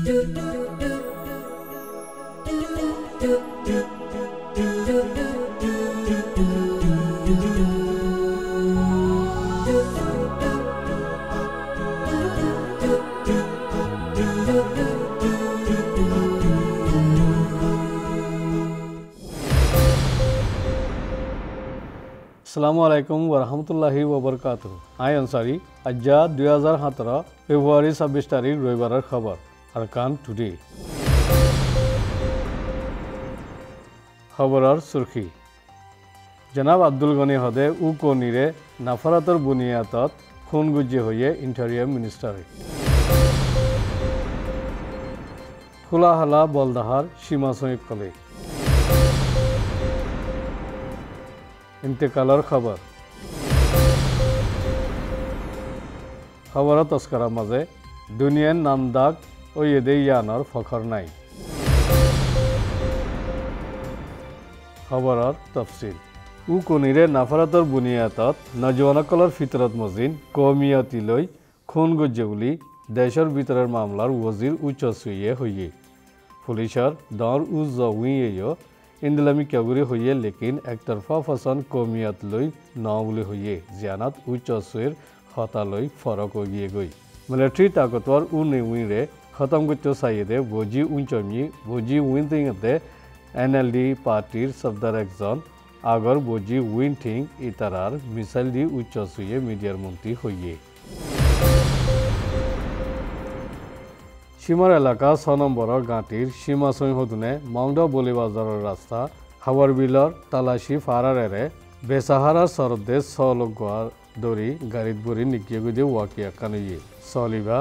আসসালামু আলাইকুম ওরহমতুল্লাহি ওবরকাতুহু। আই আনসারি আজ্জা 2017 ফেব্রুয়ারি 26 তারিখ রবিবারের খবর আরকান টুডে খবরের সুরখি জনাব আব্দুল গনি হদে উ কনিরে নাফারাতর বুনিয়াদত খুন গুজ্জে হয়ে ইন্টারিয়াম মিনিস্টারে খোলাহালা বলদাহার সীমা সৈয়দ কলে इंतकालर खबर खबर तस्करा मजे दुनियान नामदाग ओ येदे यानर फखर नाई खबर तफसिल उ कोनिरे नाफारातर बुनियादत नौजवानकलर फितरत मजिन कौमियती लई खून गुज्जेगुली देशर भितरेर मामलार वजिर उच्चसुइये हइये पुलिसर दर उ जउइये इंदलामी क्यागुरी हुई लेकिन एकतरफा फसन कौमियत लई नबुले हुई जियानत उच्चसुर हता लई फरक हो गई मिलिट्री ताकतवर उ नेउइरे खत्म करते साइदे बोजी उंचमी बोजी उइंटिंगते एनएलडी पार्टीर सफदार एकजन आगर बोजी उइंटिंग इतारार मिसाइल दी उच्चसुये मीडियार मंत्री हुई সীমার এলাকা 6 নম্বরের গাঁটির সীমা সৈহদুনে মাউন্ডা বলিবাজারের রাস্তা খাবার বিলর তালাশি ফারারেরে বেসাহারা সরদে সলগার দরি গাড়িত বরি নিকিয়ে ওয়াকিয়া কানুয়ে সলিবা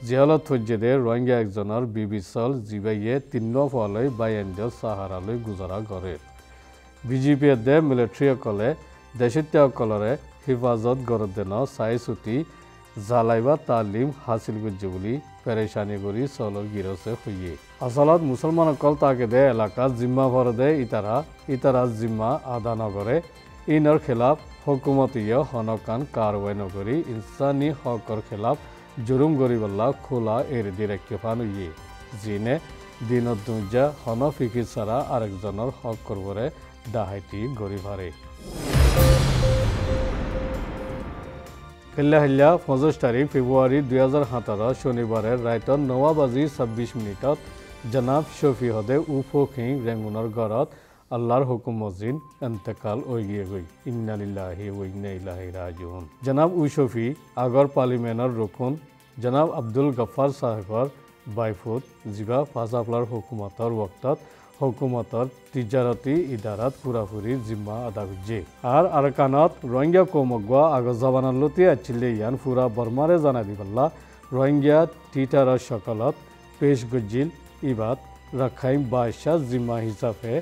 জিয়ালত থজ্জেদে রোহিঙ্গা একজনের বিবিসল জিবাইয়ে তিন্ন ফলই বাইন্দ সাহারালৈ গুজারা করে বিজেপি দে মিলিটারি কলে দেশিত্য কলরে হিফাজত গরদেন সাইসুতি জালাইবা তালিম হাসিল করছে বলে পেরেশানি করি চলর গিরসে হইয়ে আসলত মুসলমান কল তাকে দে এলাকা জিম্মা ভরে ইতারা জিম্মা আদা নগরে ইনর খেলাফ হুকুমতীয় হনকান কারওয়াই নগরী ইনসানি হকর খেলাফ জুরুম গরিবল্লা খোলা এরদি রেখেফান হইয়ে জিনে দিনত দুজা হন ফিকির ছাড়া আরেকজনের হক করবরে ডাহাইটি গরিভারে हिल्ला 25 तारीख फेब्रुआरी 2017 शनिवार रात 9 बाजी 26 मिनिटत जनाब शफी हदे उफोखिं रेंगुनर गरत अल्लाहर हुकुम मजिन इंतकाल हो गई इन्ना लिल्लाहि व इन्ना इलैहि राजिउन जनाब शफी आगर पार्लिमेंटर रुकुन जनाब अब्दुल गफ्फार साहेबर बायफुत जिबा फासाफलार हुकुमतर वक्तत हुकुमतर तिजारती इदारात पुरापुरी जिम्मा आदा करजे और आरकानत रोहिंग्या कोमगवा आगज जबानलती आचिले यान पुरा बर्मारे जाना दिबल्ला रोहिंग्या टीटार शकलत पेश गजिल इबाद रखाइम बादशाह जिम्मा हिसाबे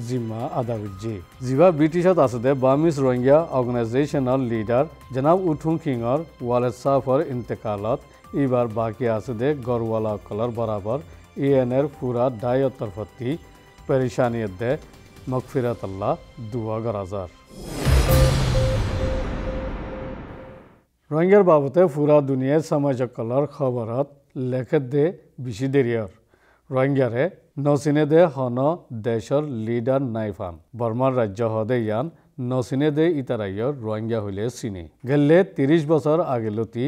जिम्मा आदा करजे जिबा ब्रिटिशत आसदे बामिस रोहिंग्या ऑर्गेनाइजेशनल लीडर जनाब उठुं किंगर वालेद साफर इंतकालत इबार बाकी आसदे गरवाला कलर बराबर एएनएर पूरा दाय तरफती परेशानी दे मगफिरत अल्लाह दुआ गराजार रोहिंग्यार बाबते पूरा दुनिया समाज कलर खबरत लेखत दे बिशी देरियर रोहिंग्यारे नसिने दे हन देशर लीडर नाइफान बर्मार राज्य हदे यान नसिने दे इताराइयर रोहिंग्या हইলে চিনে গেলে 30 বছর আগেলতি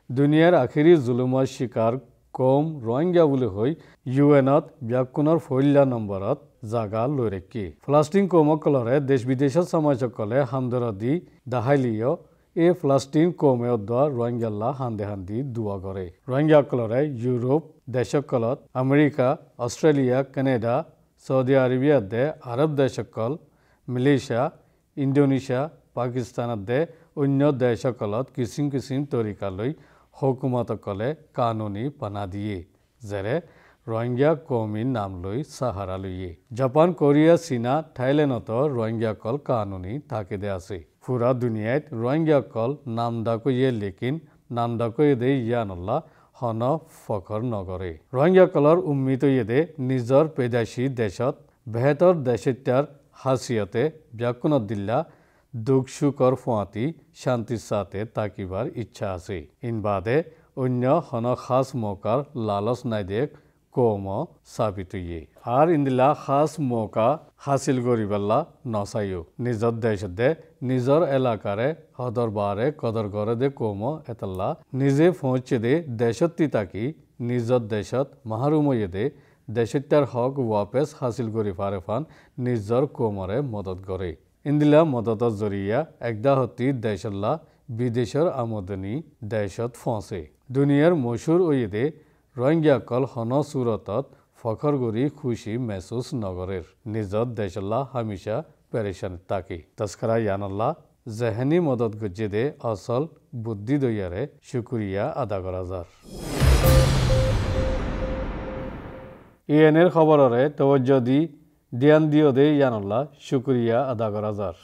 দুনিয়ার আখিরি জুলুমৰ শিকাৰ কম रोहिंग्या বুলি হই ইউএনত ব্যাকুনৰ ফইল্লা নম্বৰত জাগা লৈ ৰেকি ফলাস্তিন কমকলৰে দেশ বিদেশৰ সমাজকলে হামদৰদি দাহাইলিও এই ফলাস্তিন কমে অদ্বা रोहिंग्याला হান্দি দুয়া কৰে रोहिंग्याকলৰে ইউৰোপ দেশকলত আমেৰিকা অস্ট্ৰেলিয়া কানাডা সৌদি আৰবিয়াতে আৰব দেশকল মালয়েশিয়া ইন্দোনেশিয়া পাকিস্তানতে অন্য দেশকলত কিছিম তৰিকালৈ हुकुमतकले कानूनी पना दिए जेरे रोहिंग्या कौमीर नाम लई सहारा लइए जापान कोरिया चीना थाईलैंडत रोहिंग्या कल कानूनी ताकिदे आछे पूरा दुनियात रोहिंग्या कल नामदाको ये लेकिन नामदाको ये यानल्ला हन फखर नगरे रोहिंग्या कलर उम्मीद ये निजर पैदाशी देशत बेहतर देशित्यार हासियते व्याकुन दिल्ला दुख सुखर फुआती शांतिर साथे ताकिबार इच्छा आछे इन बादे अन्य हन खास मौकार लालच नाइदेक কম সাবিত ইয়ে আর ইন্দিলা খাস মৌকা হাসিল করিবেলা নসাইও নিজর দেশে নিজর এলাকারে হদর বারে কদর করে দে কম এতলা নিজে পৌঁছে দে দেশত্তি তাকি নিজর দেশত মাহরুময়ে দে দেশত্যার হক ওয়াপেস হাসিল করি পারে ফান নিজর কোমরে মদত করে ইন্দিলা মদতর জরিয়া একদা হতি দেশল্লা বিদেশের আমদানি দেশত ফসে দুনিয়ার মশুর ওয়েদে রোহিঙ্গা কল হন সুরতত ফখর গরি খুশি মেসুস নগরের নিজত দেশল্লা হামিশা পেরেশান তাকি তস্করা ইয়ানাল্লাহ জেহেনি মদত গজ্জে দে আসল বুদ্ধি দইয়ারে শুক্রিয়া আদা করা যার ইএনের খবরের তবজ্জো দি ধ্যান দিও দে ইয়ানাল্লাহ শুক্রিয়া আদা করা যার